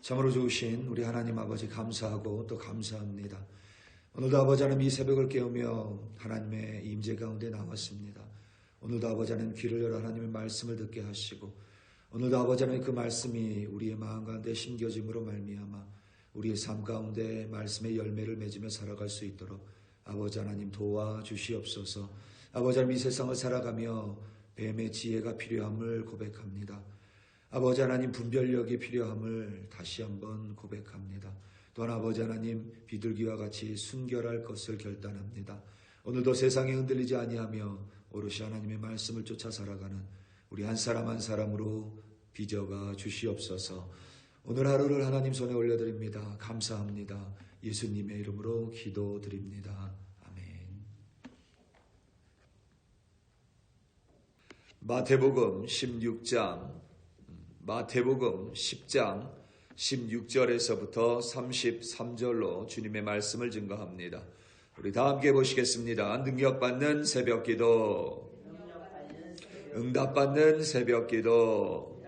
참으로 좋으신 우리 하나님 아버지 감사하고 또 감사합니다. 오늘도 아버지 하나님 이 새벽을 깨우며 하나님의 임재 가운데 나왔습니다. 오늘도 아버지 하나님 귀를 열어 하나님의 말씀을 듣게 하시고 오늘도 아버지 하나님 그 말씀이 우리의 마음 가운데 심겨짐으로 말미암아 우리의 삶 가운데 말씀의 열매를 맺으며 살아갈 수 있도록 아버지 하나님 도와주시옵소서. 아버지 하나님 이 세상을 살아가며 뱀의 지혜가 필요함을 고백합니다. 아버지 하나님 분별력이 필요함을 다시 한번 고백합니다. 또한 아버지 하나님 비둘기와 같이 순결할 것을 결단합니다. 오늘도 세상에 흔들리지 아니하며 오롯이 하나님의 말씀을 쫓아 살아가는 우리 한 사람 한 사람으로 빚어가 주시옵소서. 오늘 하루를 하나님 손에 올려드립니다. 감사합니다. 예수님의 이름으로 기도드립니다. 아멘. 마태복음 10장 16절에서부터 33절로 주님의 말씀을 증거합니다. 우리 다 함께 보시겠습니다. 능력받는 새벽기도, 응답받는 새벽기도,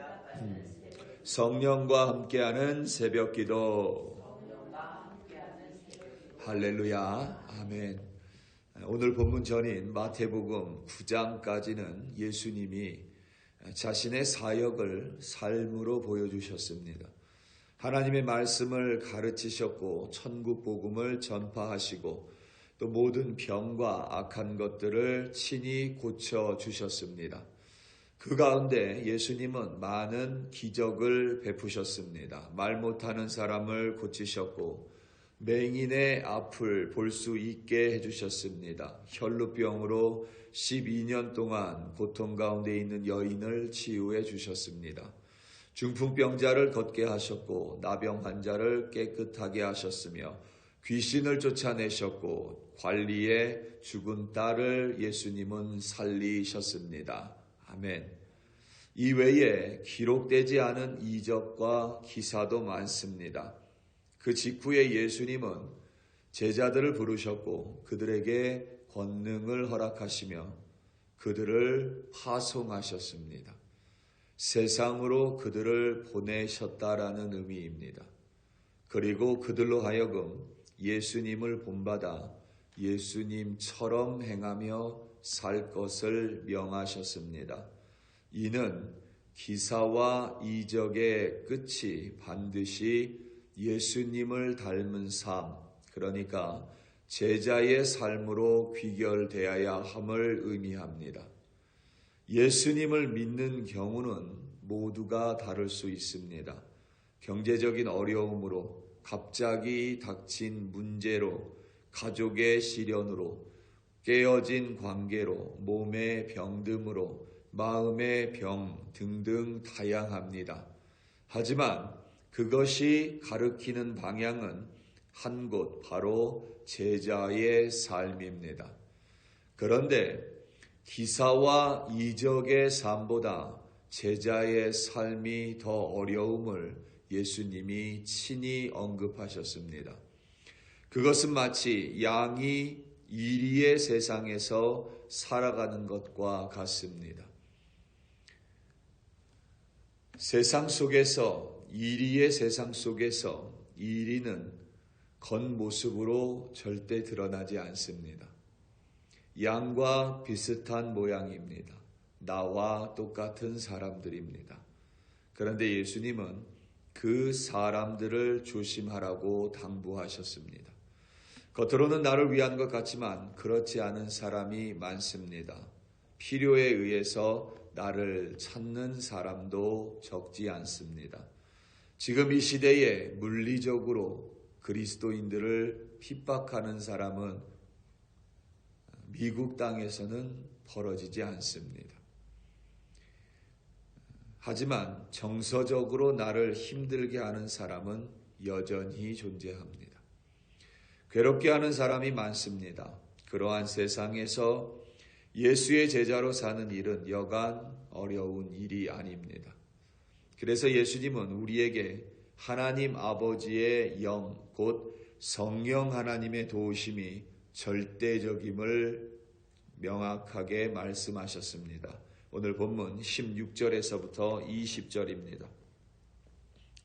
성령과 함께하는 새벽기도. 할렐루야. 아멘. 오늘 본문 전인 마태복음 9장까지는 예수님이 자신의 사역을 삶으로 보여주셨습니다. 하나님의 말씀을 가르치셨고 천국 복음을 전파하시고 또 모든 병과 악한 것들을 친히 고쳐주셨습니다. 그 가운데 예수님은 많은 기적을 베푸셨습니다. 말 못하는 사람을 고치셨고 맹인의 앞을 볼 수 있게 해주셨습니다. 혈루병으로 12년 동안 고통 가운데 있는 여인을 치유해 주셨습니다. 중풍병자를 걷게 하셨고 나병 환자를 깨끗하게 하셨으며 귀신을 쫓아내셨고 관리의 죽은 딸을 예수님은 살리셨습니다. 아멘. 이외에 기록되지 않은 이적과 기사도 많습니다. 그 직후에 예수님은 제자들을 부르셨고 그들에게 권능을 허락하시며 그들을 파송하셨습니다. 세상으로 그들을 보내셨다라는 의미입니다. 그리고 그들로 하여금 예수님을 본받아 예수님처럼 행하며 살 것을 명하셨습니다. 이는 기사와 이적의 끝이 반드시 예수님을 닮은 삶, 그러니까 제자의 삶으로 귀결되어야 함을 의미합니다. 예수님을 믿는 경우는 모두가 다를 수 있습니다. 경제적인 어려움으로, 갑자기 닥친 문제로, 가족의 시련으로, 깨어진 관계로, 몸의 병듦으로, 마음의 병 등등 다양합니다. 하지만 그것이 가리키는 방향은 한 곳, 바로 제자의 삶입니다. 그런데 기사와 이적의 삶보다 제자의 삶이 더 어려움을 예수님이 친히 언급하셨습니다. 그것은 마치 양이 이리의 세상에서 살아가는 것과 같습니다. 이리의 세상 속에서 이리는 겉모습으로 절대 드러나지 않습니다. 양과 비슷한 모양입니다. 나와 똑같은 사람들입니다. 그런데 예수님은 그 사람들을 조심하라고 당부하셨습니다. 겉으로는 나를 위한 것 같지만 그렇지 않은 사람이 많습니다. 필요에 의해서 나를 찾는 사람도 적지 않습니다. 지금 이 시대에 물리적으로 그리스도인들을 핍박하는 사람은 미국 땅에서는 벌어지지 않습니다. 하지만 정서적으로 나를 힘들게 하는 사람은 여전히 존재합니다. 괴롭게 하는 사람이 많습니다. 그러한 세상에서 예수의 제자로 사는 일은 여간 어려운 일이 아닙니다. 그래서 예수님은 우리에게 하나님 아버지의 영, 곧 성령 하나님의 도우심이 절대적임을 명확하게 말씀하셨습니다. 오늘 본문 16절에서부터 20절입니다.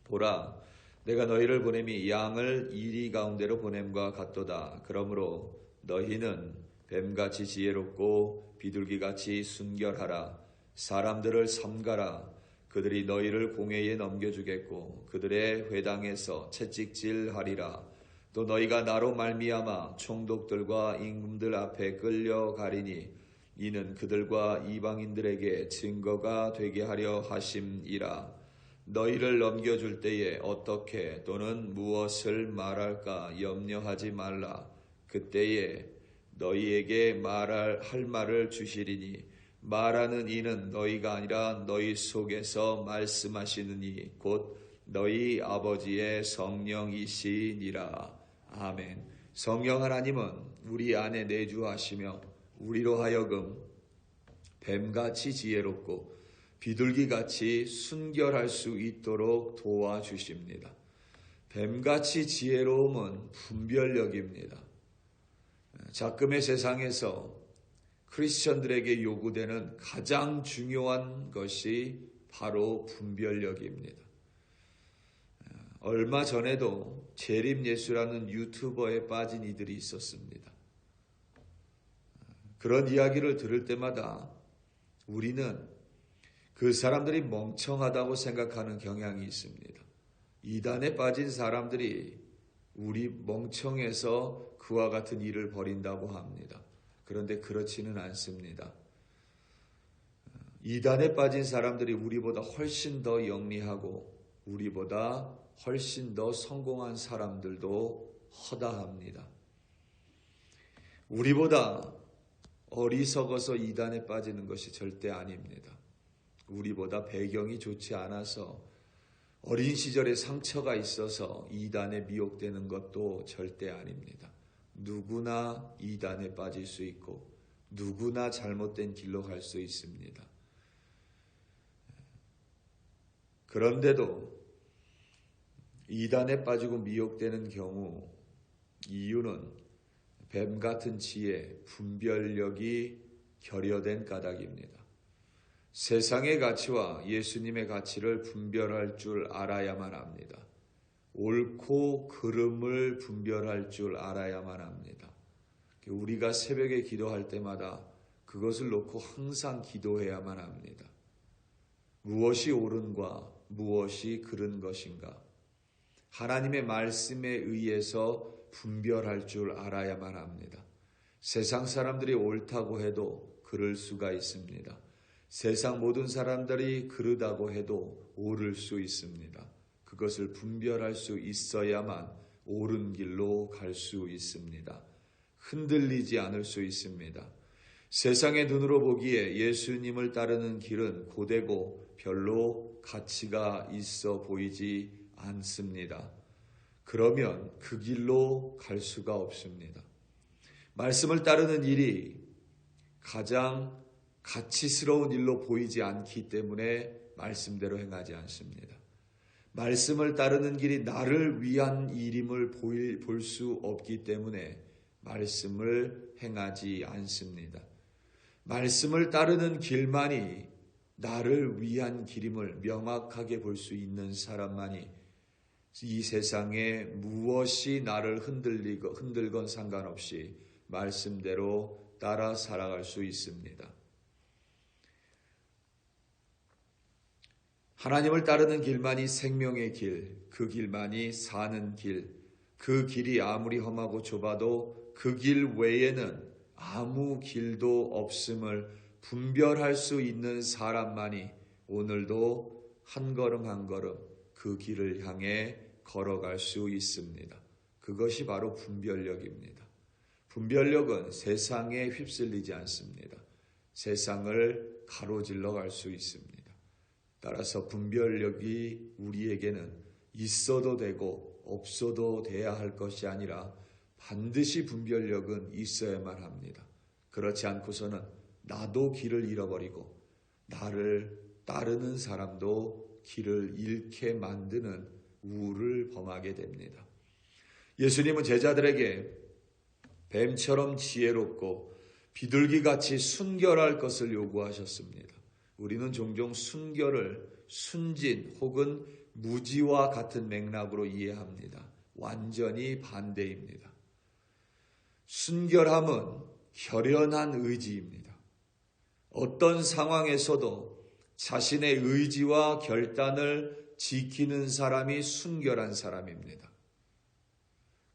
보라, 내가 너희를 보냄이 양을 이리 가운데로 보냄과 같도다. 그러므로 너희는 뱀같이 지혜롭고 비둘기같이 순결하라. 사람들을 삼가라. 그들이 너희를 공회에 넘겨주겠고 그들의 회당에서 채찍질하리라. 또 너희가 나로 말미암아 총독들과 임금들 앞에 끌려가리니 이는 그들과 이방인들에게 증거가 되게 하려 하심이라. 너희를 넘겨줄 때에 어떻게 또는 무엇을 말할까 염려하지 말라. 그때에 너희에게 할 말을 주시리니 말하는 이는 너희가 아니라 너희 속에서 말씀하시느니 곧 너희 아버지의 성령이시니라. 아멘. 성령 하나님은 우리 안에 내주하시며 우리로 하여금 뱀같이 지혜롭고 비둘기같이 순결할 수 있도록 도와주십니다. 뱀같이 지혜로움은 분별력입니다. 작금의 세상에서 크리스천들에게 요구되는 가장 중요한 것이 바로 분별력입니다. 얼마 전에도 재림예수라는 유튜버에 빠진 이들이 있었습니다. 그런 이야기를 들을 때마다 우리는 그 사람들이 멍청하다고 생각하는 경향이 있습니다. 이단에 빠진 사람들이 우리 멍청해서 그와 같은 일을 벌인다고 합니다. 그런데 그렇지는 않습니다. 이단에 빠진 사람들이 우리보다 훨씬 더 영리하고 우리보다 훨씬 더 성공한 사람들도 허다합니다. 우리보다 어리석어서 이단에 빠지는 것이 절대 아닙니다. 우리보다 배경이 좋지 않아서 어린 시절에 상처가 있어서 이단에 미혹되는 것도 절대 아닙니다. 누구나 이단에 빠질 수 있고 누구나 잘못된 길로 갈 수 있습니다. 그런데도 이단에 빠지고 미혹되는 경우 이유는 뱀 같은 지혜, 분별력이 결여된 까닭입니다. 세상의 가치와 예수님의 가치를 분별할 줄 알아야만 합니다. 옳고 그름을 분별할 줄 알아야만 합니다. 우리가 새벽에 기도할 때마다 그것을 놓고 항상 기도해야만 합니다. 무엇이 옳은가 무엇이 그른 것인가 하나님의 말씀에 의해서 분별할 줄 알아야만 합니다. 세상 사람들이 옳다고 해도 그럴 수가 있습니다. 세상 모든 사람들이 그르다고 해도 옳을 수 있습니다. 그것을 분별할 수 있어야만 옳은 길로 갈 수 있습니다. 흔들리지 않을 수 있습니다. 세상의 눈으로 보기에 예수님을 따르는 길은 고되고 별로 가치가 있어 보이지 않습니다. 그러면 그 길로 갈 수가 없습니다. 말씀을 따르는 일이 가장 가치스러운 일로 보이지 않기 때문에 말씀대로 행하지 않습니다. 말씀을 따르는 길이 나를 위한 일임을 볼 수 없기 때문에 말씀을 행하지 않습니다. 말씀을 따르는 길만이 나를 위한 길임을 명확하게 볼 수 있는 사람만이 이 세상에 무엇이 나를 흔들건 상관없이 말씀대로 따라 살아갈 수 있습니다. 하나님을 따르는 길만이 생명의 길, 그 길만이 사는 길, 그 길이 아무리 험하고 좁아도 그 길 외에는 아무 길도 없음을 분별할 수 있는 사람만이 오늘도 한 걸음 한 걸음 그 길을 향해 걸어갈 수 있습니다. 그것이 바로 분별력입니다. 분별력은 세상에 휩쓸리지 않습니다. 세상을 가로질러 갈 수 있습니다. 따라서 분별력이 우리에게는 있어도 되고 없어도 돼야 할 것이 아니라 반드시 분별력은 있어야만 합니다. 그렇지 않고서는 나도 길을 잃어버리고 나를 따르는 사람도 길을 잃게 만드는 우를 범하게 됩니다. 예수님은 제자들에게 뱀처럼 지혜롭고 비둘기같이 순결할 것을 요구하셨습니다. 우리는 종종 순결을 순진 혹은 무지와 같은 맥락으로 이해합니다. 완전히 반대입니다. 순결함은 결연한 의지입니다. 어떤 상황에서도 자신의 의지와 결단을 지키는 사람이 순결한 사람입니다.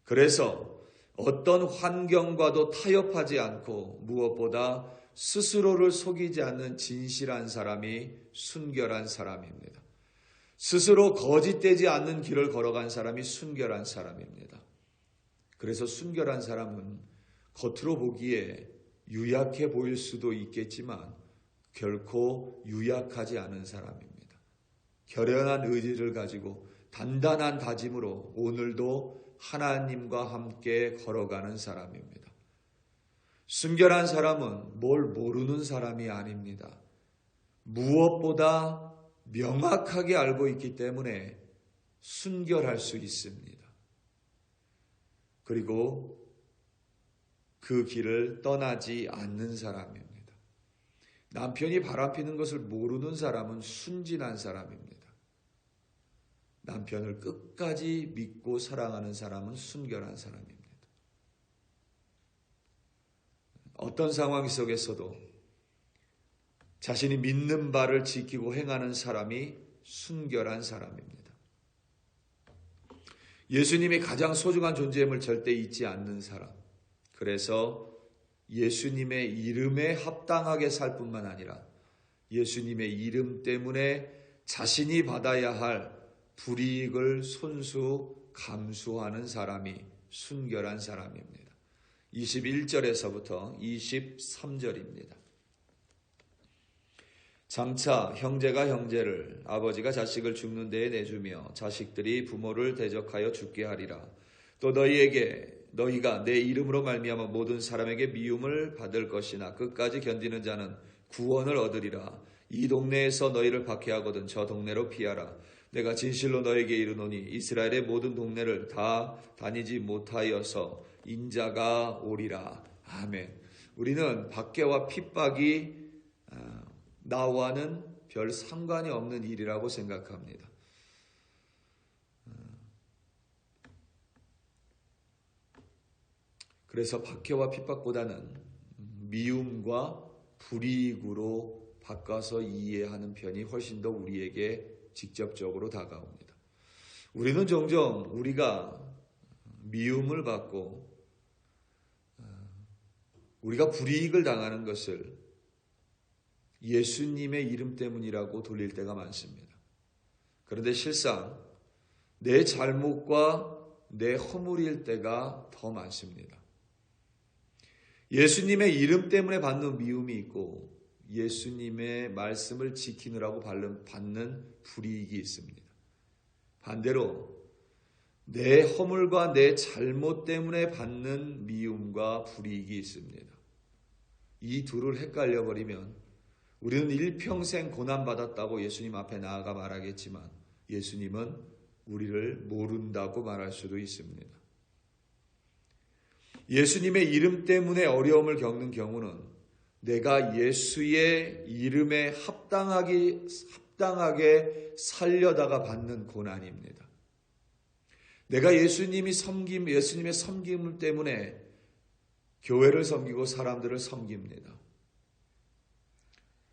그래서 어떤 환경과도 타협하지 않고 무엇보다 스스로를 속이지 않는 진실한 사람이 순결한 사람입니다. 스스로 거짓되지 않는 길을 걸어간 사람이 순결한 사람입니다. 그래서 순결한 사람은 겉으로 보기에 유약해 보일 수도 있겠지만 결코 유약하지 않은 사람입니다. 결연한 의지를 가지고 단단한 다짐으로 오늘도 하나님과 함께 걸어가는 사람입니다. 순결한 사람은 뭘 모르는 사람이 아닙니다. 무엇보다 명확하게 알고 있기 때문에 순결할 수 있습니다. 그리고 그 길을 떠나지 않는 사람입니다. 남편이 바람피는 것을 모르는 사람은 순진한 사람입니다. 남편을 끝까지 믿고 사랑하는 사람은 순결한 사람입니다. 어떤 상황 속에서도 자신이 믿는 바를 지키고 행하는 사람이 순결한 사람입니다. 예수님이 가장 소중한 존재임을 절대 잊지 않는 사람. 그래서 예수님의 이름에 합당하게 살 뿐만 아니라 예수님의 이름 때문에 자신이 받아야 할 불이익을 손수 감수하는 사람이 순결한 사람입니다. 21절에서부터 23절입니다. 장차 형제가 형제를, 아버지가 자식을 죽는 데에 내주며 자식들이 부모를 대적하여 죽게 하리라. 또 너희가 내 이름으로 말미암아 모든 사람에게 미움을 받을 것이나 끝까지 견디는 자는 구원을 얻으리라. 이 동네에서 너희를 박해하거든 저 동네로 피하라. 내가 진실로 너에게 이르노니 이스라엘의 모든 동네를 다 다니지 못하여서 인자가 오리라. 아멘. 우리는 박해와 핍박이 나와는 별 상관이 없는 일이라고 생각합니다. 그래서 박해와 핍박보다는 미움과 불이익으로 바꿔서 이해하는 편이 훨씬 더 우리에게 직접적으로 다가옵니다. 우리는 종종 우리가 미움을 받고 우리가 불이익을 당하는 것을 예수님의 이름 때문이라고 돌릴 때가 많습니다. 그런데 실상 내 잘못과 내 허물일 때가 더 많습니다. 예수님의 이름 때문에 받는 미움이 있고 예수님의 말씀을 지키느라고 받는 불이익이 있습니다. 반대로 내 허물과 내 잘못 때문에 받는 미움과 불이익이 있습니다. 이 둘을 헷갈려 버리면 우리는 일평생 고난받았다고 예수님 앞에 나아가 말하겠지만 예수님은 우리를 모른다고 말할 수도 있습니다. 예수님의 이름 때문에 어려움을 겪는 경우는 내가 예수의 이름에 합당하게 살려다가 받는 고난입니다. 내가 예수님의 섬김 때문에 교회를 섬기고 사람들을 섬깁니다.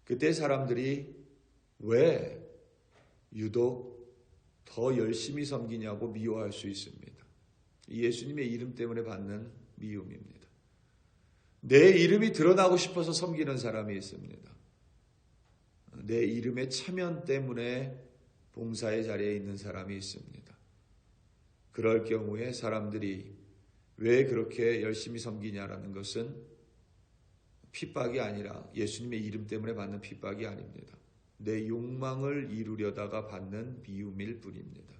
그때 사람들이 왜 유독 더 열심히 섬기냐고 미워할 수 있습니다. 예수님의 이름 때문에 받는 미움입니다. 내 이름이 드러나고 싶어서 섬기는 사람이 있습니다. 내 이름의 체면 때문에 봉사의 자리에 있는 사람이 있습니다. 그럴 경우에 사람들이 왜 그렇게 열심히 섬기냐라는 것은 핍박이 아니라 예수님의 이름 때문에 받는 핍박이 아닙니다. 내 욕망을 이루려다가 받는 미움일 뿐입니다.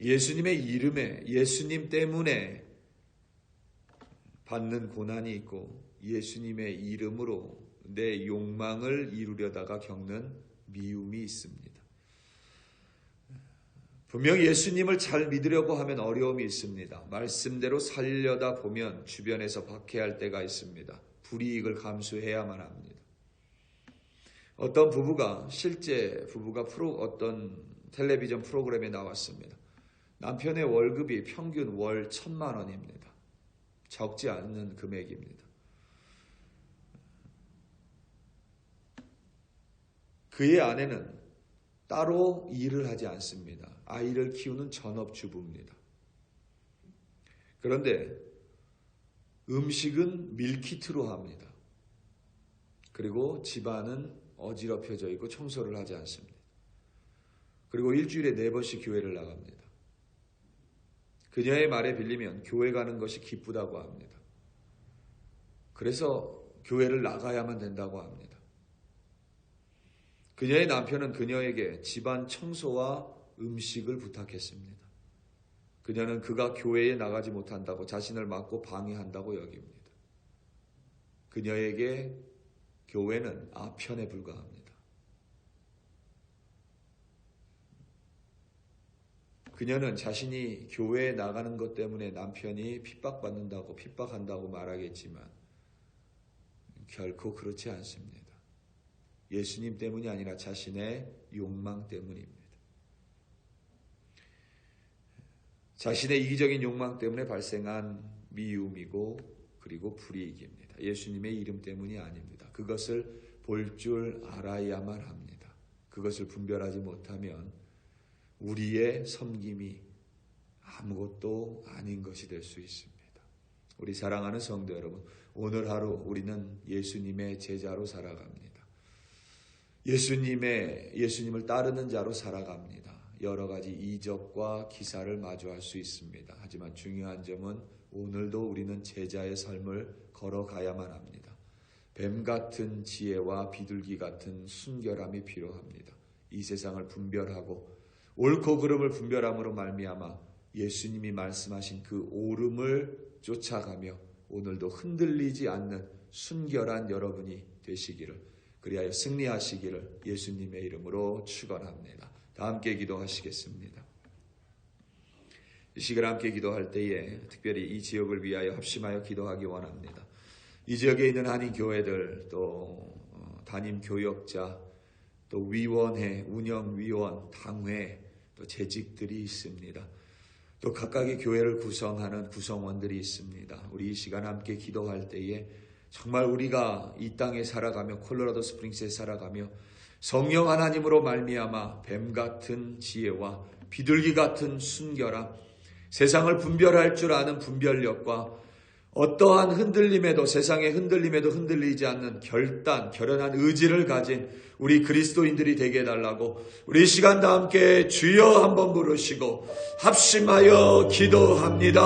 예수님의 이름에, 예수님 때문에 받는 고난이 있고 예수님의 이름으로 내 욕망을 이루려다가 겪는 미움이 있습니다. 분명히 예수님을 잘 믿으려고 하면 어려움이 있습니다. 말씀대로 살려다 보면 주변에서 박해할 때가 있습니다. 불이익을 감수해야만 합니다. 어떤 부부가 실제 부부가 어떤 텔레비전 프로그램에 나왔습니다. 남편의 월급이 평균 월 1,000만 원입니다. 적지 않은 금액입니다. 그의 아내는 따로 일을 하지 않습니다. 아이를 키우는 전업주부입니다. 그런데 음식은 밀키트로 합니다. 그리고 집안은 어지럽혀져 있고 청소를 하지 않습니다. 그리고 일주일에 4번씩 교회를 나갑니다. 그녀의 말에 빌리면 교회 가는 것이 기쁘다고 합니다. 그래서 교회를 나가야만 된다고 합니다. 그녀의 남편은 그녀에게 집안 청소와 음식을 부탁했습니다. 그녀는 그가 교회에 나가지 못한다고 자신을 막고 방해한다고 여깁니다. 그녀에게 교회는 아편에 불과합니다. 그녀는 자신이 교회에 나가는 것 때문에 남편이 핍박한다고 말하겠지만 결코 그렇지 않습니다. 예수님 때문이 아니라 자신의 욕망 때문입니다. 자신의 이기적인 욕망 때문에 발생한 미움이고 그리고 불이익입니다. 예수님의 이름 때문이 아닙니다. 그것을 볼 줄 알아야만 합니다. 그것을 분별하지 못하면 우리의 섬김이 아무것도 아닌 것이 될 수 있습니다. 우리 사랑하는 성도 여러분, 오늘 하루 우리는 예수님의 제자로 살아갑니다. 예수님을 따르는 자로 살아갑니다. 여러 가지 이적과 기사를 마주할 수 있습니다. 하지만 중요한 점은 오늘도 우리는 제자의 삶을 걸어가야만 합니다. 뱀 같은 지혜와 비둘기 같은 순결함이 필요합니다. 이 세상을 분별하고 옳고 그름을 분별함으로 말미암아 예수님이 말씀하신 그 옳음을 쫓아가며 오늘도 흔들리지 않는 순결한 여러분이 되시기를, 그리하여 승리하시기를 예수님의 이름으로 축원합니다. 다 함께 기도하시겠습니다. 이 시간 함께 기도할 때에 특별히 이 지역을 위하여 합심하여 기도하기 원합니다. 이 지역에 있는 한인 교회들, 또 담임 교역자, 또 위원회, 운영위원, 당회, 또 재직들이 있습니다. 또 각각의 교회를 구성하는 구성원들이 있습니다. 우리 이 시간 함께 기도할 때에 정말 우리가 이 땅에 살아가며 콜로라도 스프링스에 살아가며 성령 하나님으로 말미암아 뱀 같은 지혜와 비둘기 같은 순결함, 세상을 분별할 줄 아는 분별력과 어떠한 흔들림에도, 세상의 흔들림에도 흔들리지 않는 결연한 의지를 가진 우리 그리스도인들이 되게 해달라고 우리 이 시간 다 함께 주여 한번 부르시고 합심하여 기도합니다.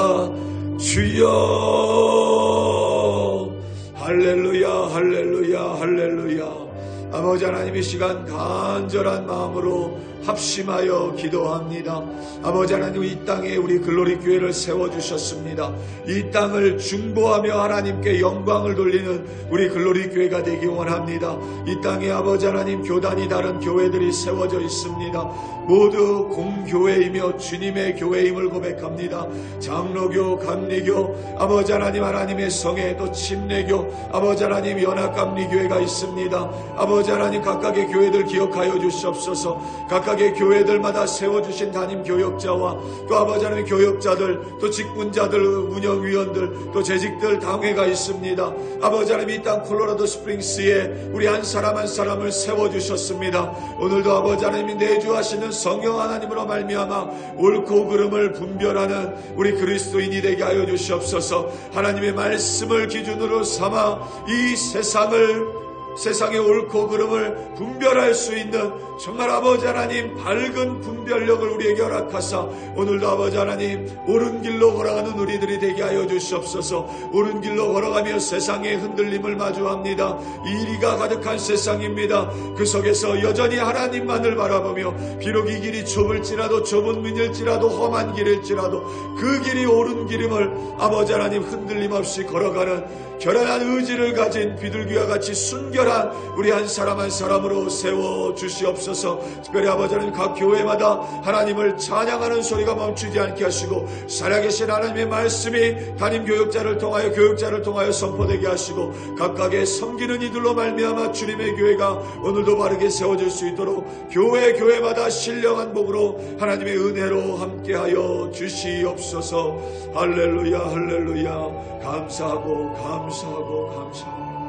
주여, 할렐루야, 할렐루야, 할렐루야. 아버지 하나님, 이 시간 간절한 마음으로 합심하여 기도합니다. 아버지 하나님, 이 땅에 우리 글로리 교회를 세워주셨습니다. 이 땅을 중보하며 하나님께 영광을 돌리는 우리 글로리 교회가 되기 원합니다. 이 땅에 아버지 하나님, 교단이 다른 교회들이 세워져 있습니다. 모두 공교회이며 주님의 교회임을 고백합니다. 장로교, 감리교, 아버지 하나님, 하나님의 성회, 또 침례교, 아버지 하나님, 연합감리교회가 있습니다. 아버지 하나님, 각각의 교회들 기억하여 주시옵소서. 각각의 교회들마다 세워주신 담임 교역자와 또 아버지 하나님 교역자들, 또 직분자들, 운영위원들, 또 재직들, 당회가 있습니다. 아버지 하나님, 이 땅 콜로라도 스프링스에 우리 한 사람 한 사람을 세워주셨습니다. 오늘도 아버지 하나님이 내주하시는 성령 하나님으로 말미암아 옳고 그름을 분별하는 우리 그리스도인이 되게 하여 주시옵소서. 하나님의 말씀을 기준으로 삼아 이 세상의 옳고 그름을 분별할 수 있는 정말 아버지 하나님 밝은 분별력을 우리에게 허락하사 오늘도 아버지 하나님 옳은 길로 걸어가는 우리들이 되게 하여 주시옵소서. 옳은 길로 걸어가며 세상의 흔들림을 마주합니다. 이리가 가득한 세상입니다. 그 속에서 여전히 하나님만을 바라보며 비록 이 길이 좁을지라도, 좁은 문일지라도, 험한 길일지라도 그 길이 옳은 길임을 아버지 하나님 흔들림 없이 걸어가는 결연한 의지를 가진 비둘기와 같이 순결한 우리 한 사람 한 사람으로 세워 주시옵소서. 특별히 아버지 하나님 각 교회마다 하나님을 찬양하는 소리가 멈추지 않게 하시고 살아계신 하나님의 말씀이 담임 교육자를 통하여 선포되게 하시고 각각의 섬기는 이들로 말미암아 주님의 교회가 오늘도 바르게 세워질 수 있도록 교회마다 신령한 복으로 하나님의 은혜로 함께하여 주시옵소서. 할렐루야 할렐루야. 감사하고 감사하고 감사합니다.